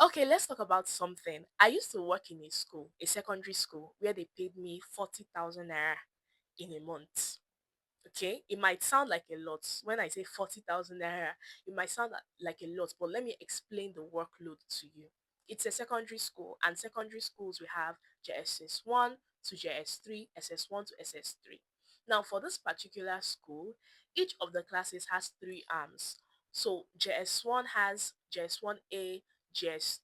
Okay, let's talk about something. I used to work in a school, a secondary school, where they paid me 40,000 naira in a month. Okay, it might sound like a lot. When I say 40,000 naira, it might sound like a lot, but let me explain the workload to you. It's a secondary school, and secondary schools we have JSS 1 to JS 3, SS 1 to SS 3. Now, for this particular school, each of the classes has three arms. So, JS 1 has JS 1A, JS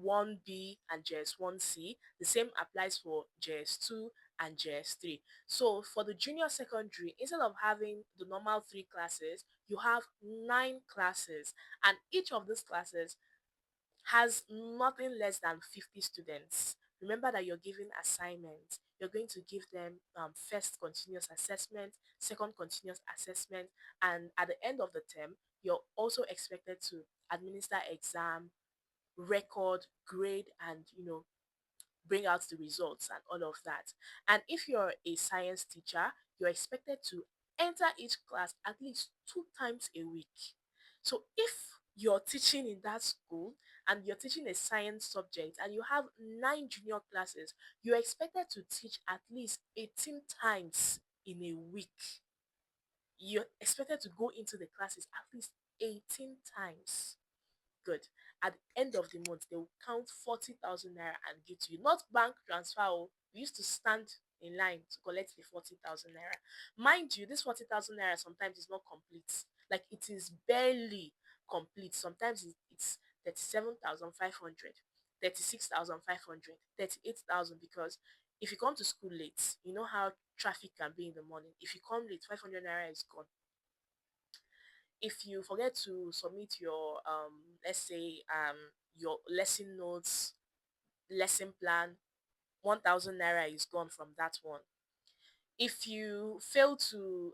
1B, and JS 1C. The same applies for JS 2 and JS 3. So for the junior secondary, instead of having the normal three classes, you have nine classes, and each of these classes has nothing less than 50 students. Remember that you're giving assignments. You're going to give them first continuous assessment, second continuous assessment, and at the end of the term, you're also expected to administer exam, record, grade, and bring out the results and all of that. And if you're a science teacher, you're expected to enter each class at least two times a week. So if you're teaching in that school and you're teaching a science subject and you have nine junior classes, you're expected to teach at least 18 times in a week. You're expected to go into the classes at least 18 times. Good. At the end of the month, they will count 40,000 naira and give to you. Not bank transfer. Oh. We used to stand in line to collect the 40,000 naira. Mind you, this 40,000 naira sometimes is not complete. Like it is barely complete. Sometimes it's 37,500, 36,500, 38,000. Because if you come to school late, you know how traffic can be in the morning. If you come late, 500 naira is gone. If you forget to submit your let's say your lesson notes, lesson plan, 1,000 naira is gone from that one. If you fail to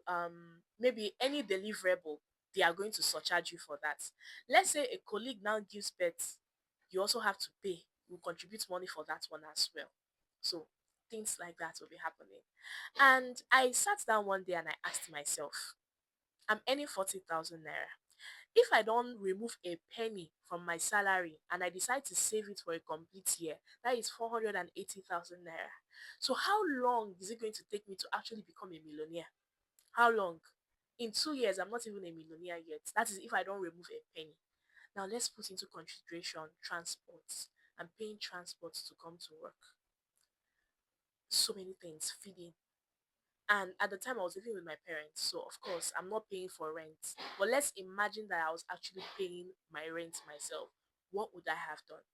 maybe any deliverable, they are going to surcharge you for that. Let's say a colleague now gives birth, you also have to pay. You contribute money for that one as well. So things like that will be happening. And I sat down one day and I asked myself, I'm earning 40,000 naira. If I don't remove a penny from my salary and I decide to save it for a complete year, that is 480,000 naira. So how long is it going to take me to actually become a millionaire? How long? In 2 years, I'm not even a millionaire yet. That is if I don't remove a penny. Now let's put into consideration transport. I'm paying transport to come to work. So many things, feeding. And at the time, I was living with my parents. So, of course, I'm not paying for rent. But let's imagine that I was actually paying my rent myself. What would I have done?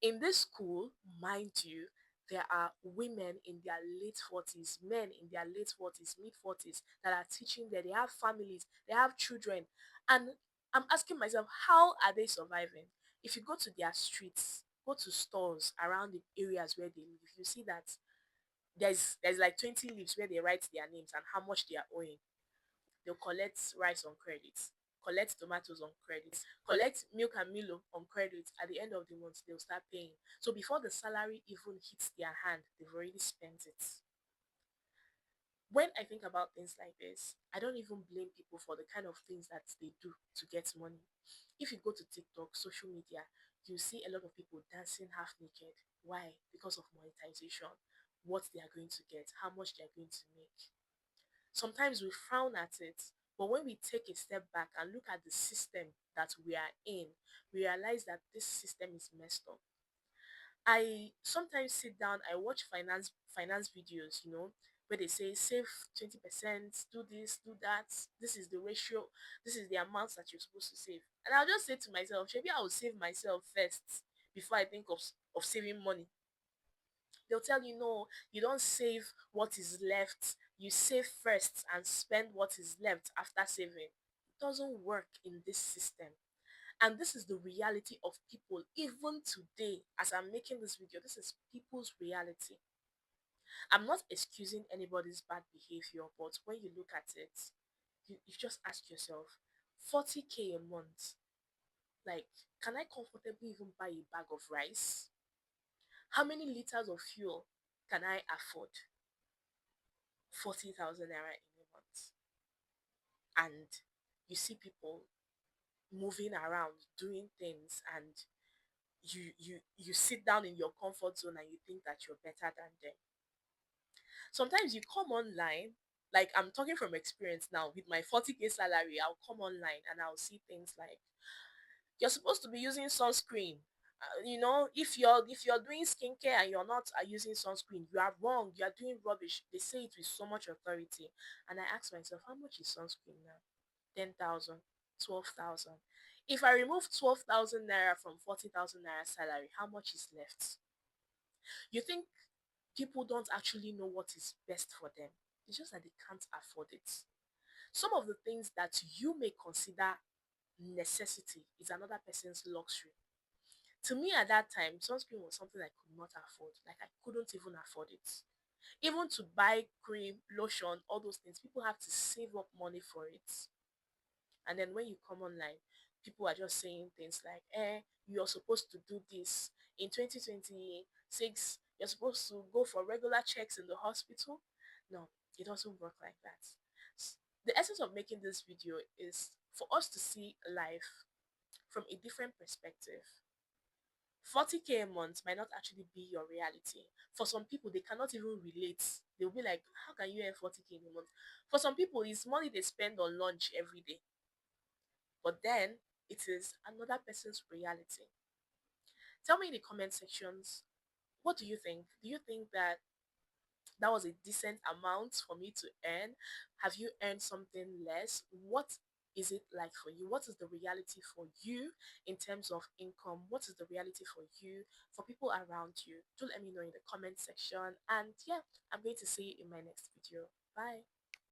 In this school, mind you, there are women in their late 40s, men in their late 40s, mid 40s that are teaching there. They have families, they have children. And I'm asking myself, how are they surviving? If you go to their streets, go to stores around the areas where they live, you see that there's like 20 leaves where they write their names and how much they are owing. They'll collect rice on credit, collect tomatoes on credit, collect milk and Milo on credit. At the end of the month, they'll start paying. So before the salary even hits their hand, they've already spent it. When I think about things like this, I don't even blame people for the kind of things that they do to get money. If you go to TikTok, social media, you see a lot of people dancing half naked. Why? Because of monetization, what they are going to get, how much they are going to make. Sometimes we frown at it, but when we take a step back and look at the system that we are in, we realize that this system is messed up. I sometimes sit down, I watch finance videos, where they say save 20%, do this, do that, this is the ratio, this is the amount that you're supposed to save. And I'll just say to myself, maybe I will save myself first before I think of saving money. They'll tell you, no, you don't save what is left. You save first and spend what is left after saving. It doesn't work in this system. And this is the reality of people. Even today, as I'm making this video, this is people's reality. I'm not excusing anybody's bad behavior, but when you look at it, you just ask yourself, 40K a month, like, can I comfortably even buy a bag of rice? How many liters of fuel can I afford? 40,000 naira in a month. And you see people moving around, doing things, and you sit down in your comfort zone and you think that you're better than them. Sometimes you come online, like I'm talking from experience now, with my 40K salary, I'll come online and I'll see things like you're supposed to be using sunscreen. If you're doing skincare and you're not using sunscreen, you are wrong. You are doing rubbish. They say it with so much authority, and I ask myself, how much is sunscreen now? 10,000, 12,000. If I remove 12,000 naira from 40,000 naira salary, how much is left? You think people don't actually know what is best for them? It's just that they can't afford it. Some of the things that you may consider necessity is another person's luxury. To me at that time, sunscreen was something I could not afford. Like I couldn't even afford it. Even to buy cream, lotion, all those things, people have to save up money for it. And then when you come online, people are just saying things like, you're supposed to do this. In 2026, you're supposed to go for regular checks in the hospital. No, it doesn't work like that. The essence of making this video is for us to see life from a different perspective. 40K a month might not actually be your reality. For some people, they cannot even relate. They'll be like, how can you earn 40K in a month? For some people, it's money they spend on lunch every day. But then it is another person's reality. Tell me in the comment sections, what do you think? Do you think that that was a decent amount for me to earn? Have you earned something less? What is it like for you? What is the reality for you in terms of income? What is the reality for you, for people around you? Do let me know in the comment section. And yeah, I'm going to see you in my next video. Bye.